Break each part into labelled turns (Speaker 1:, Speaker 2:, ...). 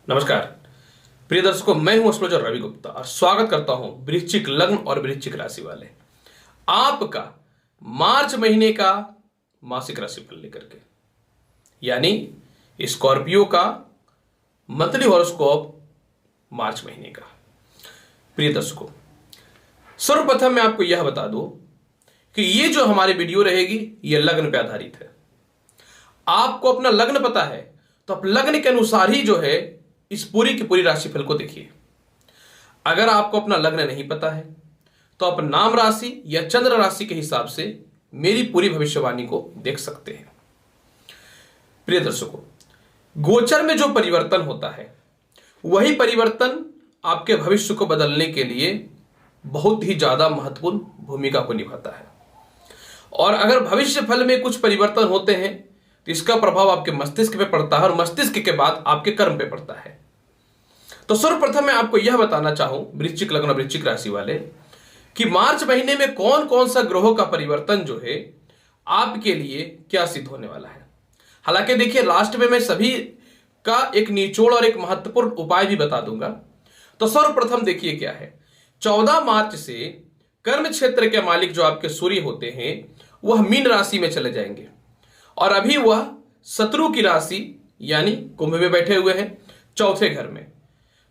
Speaker 1: नमस्कार प्रिय दर्शकों, मैं हूं एस्ट्रोलॉजर रवि गुप्ता और स्वागत करता हूं वृश्चिक लग्न और वृश्चिक राशि वाले आपका मार्च महीने का मासिक राशिफल लेकर के, यानी स्कॉर्पियो का मंथली हॉरोस्कोप मार्च महीने का। प्रिय दर्शकों, सर्वप्रथम मैं आपको यह बता दूं कि ये जो हमारी वीडियो रहेगी ये लग्न पे आधारित है। आपको अपना लग्न पता है तो आप लग्न के अनुसार ही जो है इस पूरी की पूरी राशिफल को देखिए। अगर आपको अपना लग्न नहीं पता है तो आप नाम राशि या चंद्र राशि के हिसाब से मेरी पूरी भविष्यवाणी को देख सकते हैं। प्रिय दर्शकों, गोचर में जो परिवर्तन होता है वही परिवर्तन आपके भविष्य को बदलने के लिए बहुत ही ज्यादा महत्वपूर्ण भूमिका को निभाता है। और अगर भविष्य फल में कुछ परिवर्तन होते हैं तो इसका प्रभाव आपके मस्तिष्क पे पड़ता है और मस्तिष्क के बाद आपके कर्म पे पड़ता है। तो सर्वप्रथम मैं आपको यह बताना चाहूं वृश्चिक लग्न और वृश्चिक राशि वाले कि मार्च महीने में कौन कौन सा ग्रहों का परिवर्तन जो है आपके लिए क्या सिद्ध होने वाला है। हालांकि देखिए, लास्ट में मैं सभी का एक निचोड़ और एक महत्वपूर्ण उपाय भी बता दूंगा। तो सर्वप्रथम देखिए क्या है, 14 मार्च से कर्म क्षेत्र के मालिक जो आपके सूर्य होते हैं वह मीन राशि में चले जाएंगे और अभी वह शत्रु की राशि यानी कुंभ में बैठे हुए हैं चौथे घर में,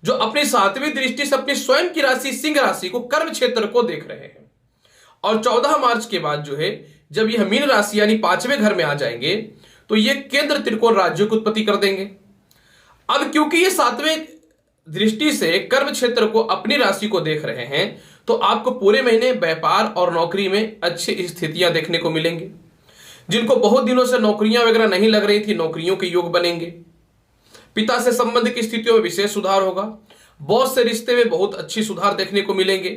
Speaker 1: जो अपनी 7वीं दृष्टि से अपनी स्वयं की राशि सिंह राशि को कर्म क्षेत्र को देख रहे हैं। और 14 मार्च के बाद जो है जब यह मीन राशि यानी 5वें घर में आ जाएंगे तो ये केंद्र त्रिकोण राज्यों की उत्पत्ति कर देंगे। अब क्योंकि ये 7वें दृष्टि से कर्म क्षेत्र को अपनी राशि को देख रहे हैं तो आपको पूरे महीने व्यापार और नौकरी में अच्छी स्थितियां देखने को मिलेंगी। जिनको बहुत दिनों से नौकरियां वगैरह नहीं लग रही थी, नौकरियों के योग बनेंगे। पिता से संबंध की स्थितियों में विशेष सुधार होगा। बॉस से रिश्ते में बहुत अच्छी सुधार देखने को मिलेंगे।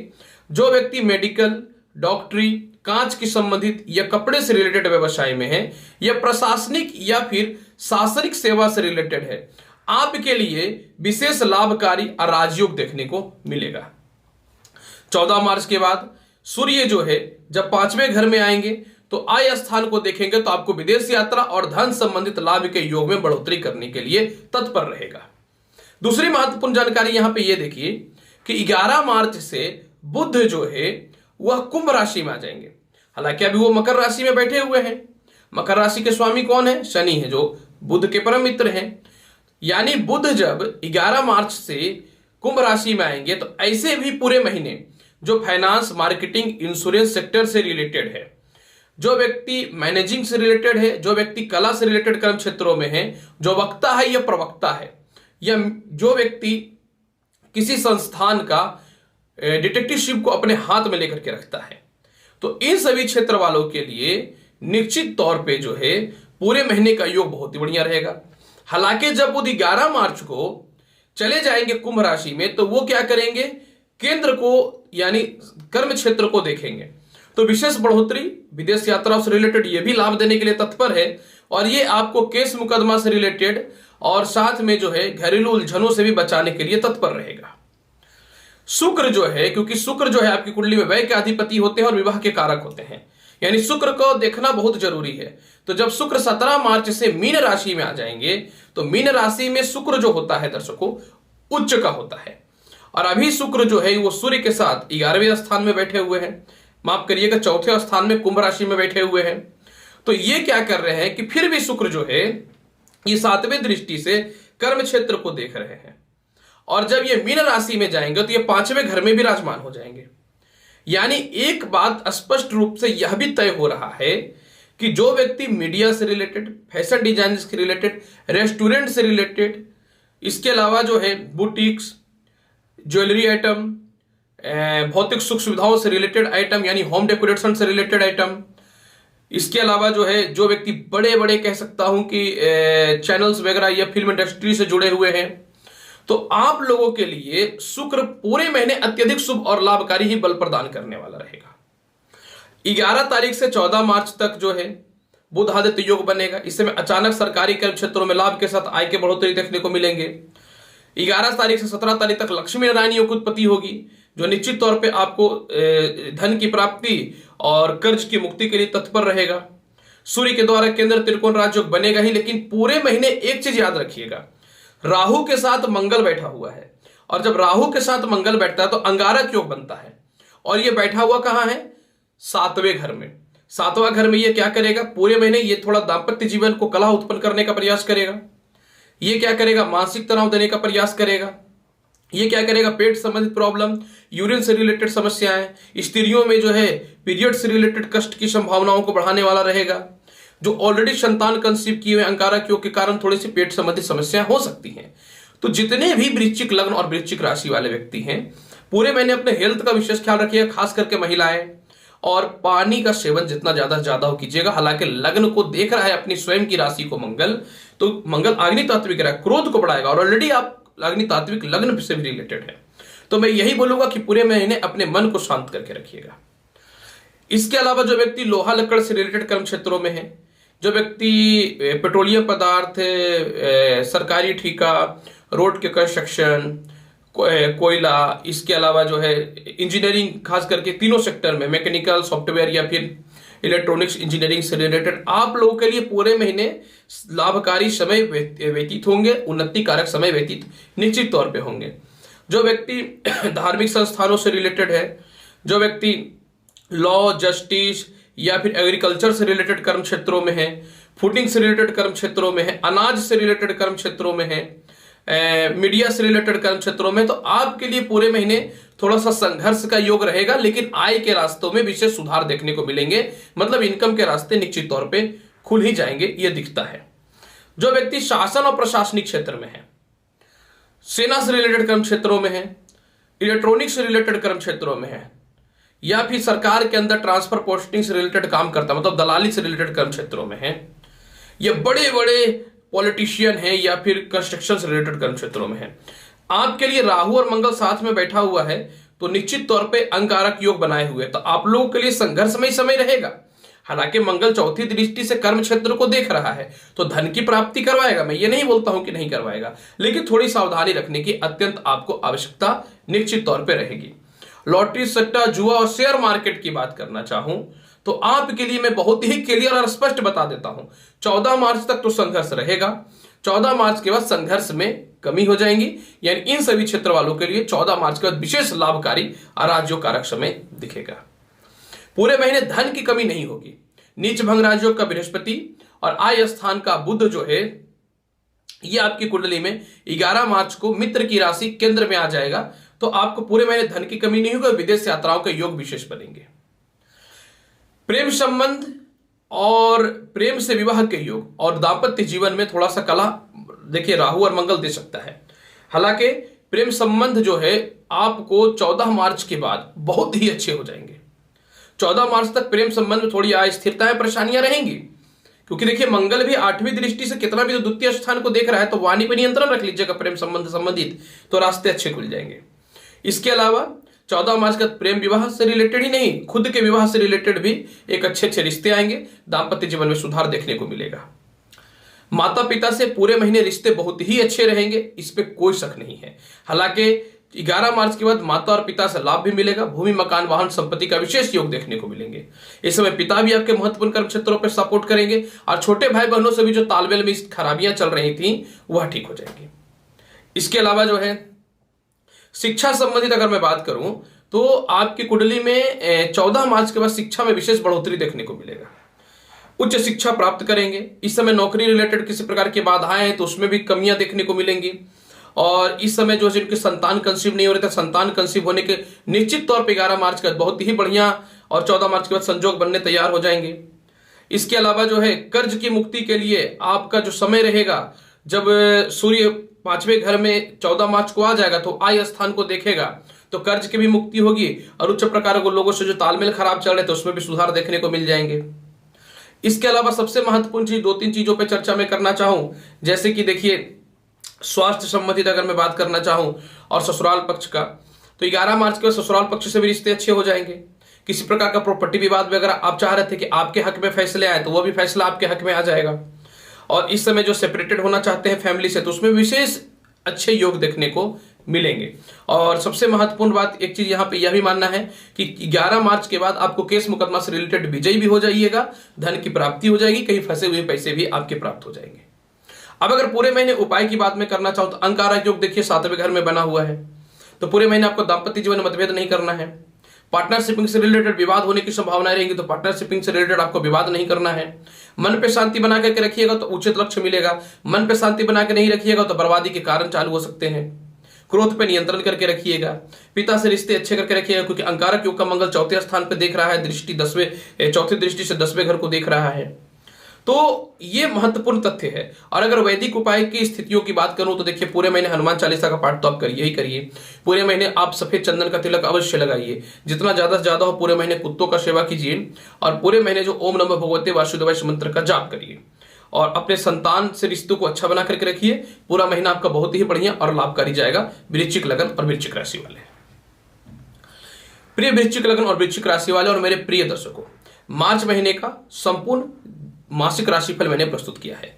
Speaker 1: जो व्यक्ति मेडिकल, डॉक्टरी, कांच की संबंधित या कपड़े से रिलेटेड व्यवसाय में है या प्रशासनिक या फिर शासनिक सेवा से रिलेटेड है, आपके लिए विशेष लाभकारी राजयोग देखने को मिलेगा। 14 मार्च के बाद सूर्य जो है जब 5वें घर में आएंगे तो आय स्थान को देखेंगे तो आपको विदेश यात्रा और धन संबंधित लाभ के योग में बढ़ोतरी करने के लिए तत्पर रहेगा। दूसरी महत्वपूर्ण जानकारी यहां पे ये देखिए कि 11 मार्च से बुध जो है वह कुंभ राशि में आ जाएंगे। हालांकि अभी वो मकर राशि में बैठे हुए हैं। मकर राशि के स्वामी कौन है? शनि है, जो बुध के परम मित्र हैं। यानी बुध जब 11 मार्च से कुंभ राशि में आएंगे तो ऐसे भी पूरे महीने जो फाइनेंस, मार्केटिंग, इंश्योरेंस सेक्टर से रिलेटेड है, जो व्यक्ति मैनेजिंग से रिलेटेड है, जो व्यक्ति कला से रिलेटेड कर्म क्षेत्रों में है, जो वक्ता है या प्रवक्ता है, या जो व्यक्ति किसी संस्थान का डिटेक्टिवशिप को अपने हाथ में लेकर के रखता है, तो इन सभी क्षेत्र वालों के लिए निश्चित तौर पे जो है पूरे महीने का योग बहुत ही बढ़िया रहेगा। हालांकि जब वो 11 मार्च को चले जाएंगे कुंभ राशि में तो वो क्या करेंगे, केंद्र को यानी कर्म क्षेत्र को देखेंगे तो विशेष बढ़ोतरी, विदेश यात्रा से रिलेटेड ये भी लाभ देने के लिए तत्पर है। और ये आपको केस मुकदमा से रिलेटेड और साथ में जो है घरेलू उलझनों से भी बचाने के लिए तत्पर रहेगा। शुक्र जो है, क्योंकि शुक्र जो है आपकी कुंडली में व्यय के अधिपति होते हैं और विवाह के कारक होते हैं, यानी शुक्र को देखना बहुत जरूरी है। तो जब शुक्र 17 मार्च से मीन राशि में आ जाएंगे तो मीन राशि में शुक्र जो होता है दर्शकों उच्च का होता है। और अभी शुक्र जो है वो सूर्य के साथ 11वें स्थान में बैठे हुए हैं, माफ करिएगा चौथे स्थान में कुंभ राशि में बैठे हुए हैं। तो ये क्या कर रहे हैं कि फिर भी शुक्र जो है ये 7वें दृष्टि से कर्म क्षेत्र को देख रहे हैं। और जब ये मीन राशि में जाएंगे तो ये 5वें घर में विराजमान हो जाएंगे। यानी एक बात स्पष्ट रूप से यह भी तय हो रहा है कि जो व्यक्ति मीडिया से रिलेटेड, फैशन डिजाइन से रिलेटेड, रेस्टोरेंट से रिलेटेड, इसके अलावा जो है बुटीक्स, ज्वेलरी आइटम, भौतिक सुख सुविधाओं से रिलेटेड आइटम यानी होम डेकोरेशन से रिलेटेड आइटम, इसके अलावा जो है जो व्यक्ति बड़े बड़े कह सकता हूं कि चैनल्स वगैरह या फिल्म इंडस्ट्री से जुड़े हुए हैं, तो आप लोगों के लिए शुक्र पूरे महीने अत्यधिक शुभ और लाभकारी ही बल प्रदान करने वाला रहेगा। 11 तारीख से 14 मार्च तक जो है बुध आदित्य योग बनेगा। इससे में अचानक सरकारी कर्म क्षेत्रों में लाभ के साथ आय के बढ़ोतरी देखने को मिलेंगे। 11 तारीख से 17 तारीख तक लक्ष्मी नारायण योग की उत्पत्ति होगी, जो निश्चित तौर पे आपको धन की प्राप्ति और कर्ज की मुक्ति के लिए तत्पर रहेगा। सूर्य के द्वारा केंद्र त्रिकोण राजयोग बनेगा ही, लेकिन पूरे महीने एक चीज याद रखिएगा, राहु के साथ मंगल बैठा हुआ है, और जब राहु के साथ मंगल बैठता है तो अंगारक योग बनता है, और ये बैठा हुआ कहां है? 7वें घर में। 7वां घर में ये क्या करेगा? पूरे महीने ये थोड़ा दाम्पत्य जीवन को कलह उत्पन्न करने का प्रयास करेगा। ये क्या करेगा? मानसिक तनाव देने का प्रयास करेगा। ये क्या करेगा? पेट संबंधित प्रॉब्लम, यूरिन से रिलेटेड समस्याएं, स्त्रियों में जो है पीरियड से रिलेटेड कष्ट की संभावनाओं को बढ़ाने वाला रहेगा। जो ऑलरेडी संतान कंसीव किए हुए अंगारक योग के कारण थोड़ी सी पेट संबंधित समस्याएं हो सकती हैं। तो जितने भी वृश्चिक लग्न और वृश्चिक राशि वाले व्यक्ति हैं, पूरे महीने अपने हेल्थ का विशेष ख्याल रखिएगा, खास करके महिलाएं, और पानी का सेवन जितना ज्यादा से ज्यादा हो कीजिएगा। हालांकि लग्न को देख रहा है अपनी स्वयं की राशि को मंगल, तो मंगल अग्नि तात्विक रहा, क्रोध को बढ़ाएगा, और ऑलरेडी आप अग्नि तात्विक लग्न से भी रिलेटेड है। तो मैं यही बोलूंगा कि पूरे महीने अपने मन को शांत करके रखिएगा। इसके अलावा जो व्यक्ति लोहा लक्कड़ से रिलेटेड कर्म क्षेत्रों में है, जो व्यक्ति पेट्रोलियम पदार्थ, सरकारी ठेका, रोड के कंस्ट्रक्शन, कोयला, इसके अलावा जो है इंजीनियरिंग, खास करके तीनों सेक्टर में मैकेनिकल, सॉफ्टवेयर या फिर इलेक्ट्रॉनिक्स इंजीनियरिंग से रिलेटेड, आप लोगों के लिए पूरे महीने लाभकारी समय व्यतीत होंगे, उन्नति कारक समय व्यतीत निश्चित तौर पे होंगे। जो व्यक्ति धार्मिक संस्थानों से रिलेटेड है, जो व्यक्ति लॉ, जस्टिस या फिर एग्रीकल्चर से रिलेटेड कर्म क्षेत्रों में है, फूडिंग से रिलेटेड कर्म क्षेत्रों में है, अनाज से रिलेटेड कर्म क्षेत्रों में है, मीडिया से रिलेटेड कर्म क्षेत्रों में, तो आपके लिए पूरे महीने थोड़ा सा संघर्ष का योग रहेगा, लेकिन आय के रास्तों में विशेष सुधार देखने को मिलेंगे। मतलब इनकम के रास्ते निश्चित तौर पे खुल ही जाएंगे, ये दिखता है। जो व्यक्ति शासन और प्रशासनिक क्षेत्र में है, सेना से रिलेटेड कर्म क्षेत्रों में है, इलेक्ट्रॉनिक्स से रिलेटेड कर्म क्षेत्रों में है, या फिर सरकार के अंदर ट्रांसफर पोस्टिंग से रिलेटेड काम करता है, मतलब दलाली से रिलेटेड कर्म क्षेत्रों में है, या बड़े बड़े पॉलिटिशियन है, या फिर कंस्ट्रक्शन से रिलेटेड कर्म क्षेत्रों में है, आपके लिए राहु और मंगल साथ में बैठा हुआ है, तो निश्चित तौर पे अंगारक योग बनाए हुए, तो आप लोगों के लिए संघर्षमय समय रहेगा। हालांकि मंगल चौथी दृष्टि से कर्म क्षेत्र को देख रहा है, तो धन की प्राप्ति करवाएगा, मैं ये नहीं बोलता हूं कि नहीं करवाएगा, लेकिन थोड़ी सावधानी रखने की अत्यंत आपको आवश्यकता निश्चित तौर पर रहेगी। लॉटरी, सट्टा, जुआ और शेयर मार्केट की बात करना चाहूं तो आपके लिए मैं बहुत ही क्लियर और स्पष्ट बता देता हूं, 14 मार्च तक तो संघर्ष रहेगा। 14 मार्च के बाद संघर्ष में कमी हो जाएंगी, यानी इन सभी क्षेत्र वालों के लिए 14 मार्च के बाद विशेष लाभकारी अराजयोग कारक समय दिखेगा। पूरे महीने धन की कमी नहीं होगी। नीच भंग राजयोग का बृहस्पति और आय स्थान का बुध जो है, ये आपकी कुंडली में 11 मार्च को मित्र की राशि केंद्र में आ जाएगा, तो आपको पूरे महीने धन की कमी नहीं होगी, विदेश यात्राओं के योग विशेष बनेंगे। प्रेम संबंध और प्रेम से विवाह के योग और दाम्पत्य जीवन में थोड़ा सा कला देखिए राहु और मंगल दे सकता है। हालांकि प्रेम संबंध जो है आपको 14 मार्च के बाद बहुत ही अच्छे हो जाएंगे। 14 मार्च तक प्रेम संबंध में थोड़ी अस्थिरताएं, परेशानियां रहेंगी, क्योंकि देखिए मंगल भी 8वीं दृष्टि से कितना भी तो द्वितीय स्थान को देख रहा है, तो वाणी पर नियंत्रण रख लीजिएगा प्रेम संबंध संबंधित, तो रास्ते अच्छे खुल जाएंगे। इसके अलावा 14 मार्च का प्रेम विवाह से रिलेटेड ही नहीं, खुद के विवाह से रिलेटेड भी एक अच्छे अच्छे रिश्ते आएंगे, दाम्पत्य जीवन में सुधार देखने को मिलेगा। माता पिता से पूरे महीने रिश्ते बहुत ही अच्छे रहेंगे, इस पे कोई शक नहीं है। हालांकि 11 मार्च के बाद माता और पिता से लाभ भी मिलेगा, भूमि, मकान, वाहन, संपत्ति का विशेष योग देखने को मिलेंगे। इस समय पिता भी आपके महत्वपूर्ण कर्म क्षेत्रों पर सपोर्ट करेंगे, और छोटे भाई बहनों से भी जो तालमेल में खराबियां चल रही थी वह ठीक हो जाएंगी। इसके अलावा जो है शिक्षा संबंधित अगर मैं बात करूं तो आपकी कुंडली में 14 मार्च के बाद शिक्षा में विशेष बढ़ोतरी देखने को मिलेगा, उच्च शिक्षा प्राप्त करेंगे। इस समय नौकरी रिलेटेड किसी प्रकार की बाधाएं हैं तो उसमें भी कमियां देखने को मिलेंगी, और इस समय जो जिनके संतान कंसीव नहीं हो रहे थे, संतान कंसीव होने के निश्चित तौर पर 11 मार्च का बहुत ही बढ़िया और 14 मार्च के बाद संजोग बनने तैयार हो जाएंगे। इसके अलावा जो है कर्ज की मुक्ति के लिए आपका जो समय रहेगा, जब सूर्य 5वें घर में 14 मार्च को आ जाएगा तो आय स्थान को देखेगा, तो कर्ज की भी मुक्ति होगी, और उच्च प्रकार के लोगों से जो तालमेल खराब चल रहे थे उसमें भी सुधार देखने को मिल जाएंगे। इसके अलावा सबसे महत्वपूर्ण चीज 2-3 चीजों पे चर्चा मैं करना चाहूं, जैसे कि देखिए स्वास्थ्य संबंधित अगर मैं बात करना चाहूं और ससुराल पक्ष का, तो 11 मार्च के बाद ससुराल पक्ष से भी रिश्ते अच्छे हो जाएंगे। किसी प्रकार का प्रॉपर्टी विवाद वगैरह आप चाह रहे थे कि आपके हक में फैसले आए, तो वह भी फैसला आपके हक में आ जाएगा। और इस समय जो सेपरेटेड होना चाहते हैं फैमिली से, तो उसमें विशेष अच्छे योग देखने को मिलेंगे। और सबसे महत्वपूर्ण बात एक चीज यहाँ पे यह भी मानना है कि 11 मार्च के बाद आपको केस मुकदमा से रिलेटेड विजयी भी हो जाइएगा, धन की प्राप्ति हो जाएगी, कहीं फंसे हुए पैसे भी आपके प्राप्त हो जाएंगे। अब अगर पूरे महीने उपाय की बात में करना चाहूं तो अंगारक योग देखिए 7वें घर में बना हुआ है, तो पूरे महीने आपको दाम्पत्य जीवन में मतभेद नहीं करना है। पार्टनरशिपिंग से रिलेटेड विवाद होने की संभावनाएं रहेंगी, तो पार्टनरशिपिंग से रिलेटेड आपको विवाद नहीं करना है। मन पे शांति बना करके रखिएगा तो उचित लक्ष्य मिलेगा, मन पे शांति बना के नहीं रखिएगा तो बर्बादी के कारण चालू हो सकते हैं। क्रोध पे नियंत्रण करके रखिएगा, पिता से रिश्ते अच्छे करके रखिएगा, क्योंकि अंगारक योग का मंगल चौथे स्थान पे देख रहा है, चौथी दृष्टि से 10वें घर को देख रहा है। तो ये महत्वपूर्ण तथ्य है। और अगर वैदिक उपाय की स्थितियों की बात करूं तो देखिए पूरे महीने हनुमान चालीसा का पाठ तो आप करिए ही करिए। पूरे महीने आप सफेद चंदन का तिलक अवश्य लगाइए, जितना ज्यादा से ज्यादा हो। पूरे महीने कुत्तों का सेवा कीजिए और पूरे महीने जो ओम नमः भगवते वासुदेवाय मंत्र का जाप करिए और अपने संतान से रिश्तों को अच्छा बना करके रखिए। पूरा महीना आपका बहुत ही बढ़िया और लाभकारी जाएगा वृश्चिक लगन और वृश्चिक राशि वाले। प्रिय वृश्चिक लगन और वृश्चिक राशि वाले और मेरे प्रिय दर्शकों, मार्च महीने का संपूर्ण मासिक राशिफल मैंने प्रस्तुत किया है।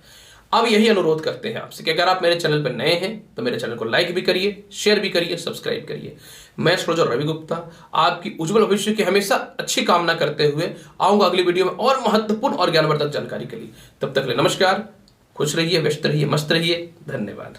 Speaker 1: अब यही अनुरोध करते हैं आपसे कि अगर आप मेरे चैनल पर नए हैं तो मेरे चैनल को लाइक भी करिए, शेयर भी करिए, सब्सक्राइब करिए। मैं एस्ट्रोलॉजर रवि गुप्ता आपकी उज्जवल भविष्य की हमेशा अच्छी कामना करते हुए आऊंगा अगली वीडियो में और महत्वपूर्ण और ज्ञानवर्धक जानकारी के लिए। तब तक के लिए नमस्कार, खुश रहिए, व्यस्त रहिए, मस्त रहिए, धन्यवाद।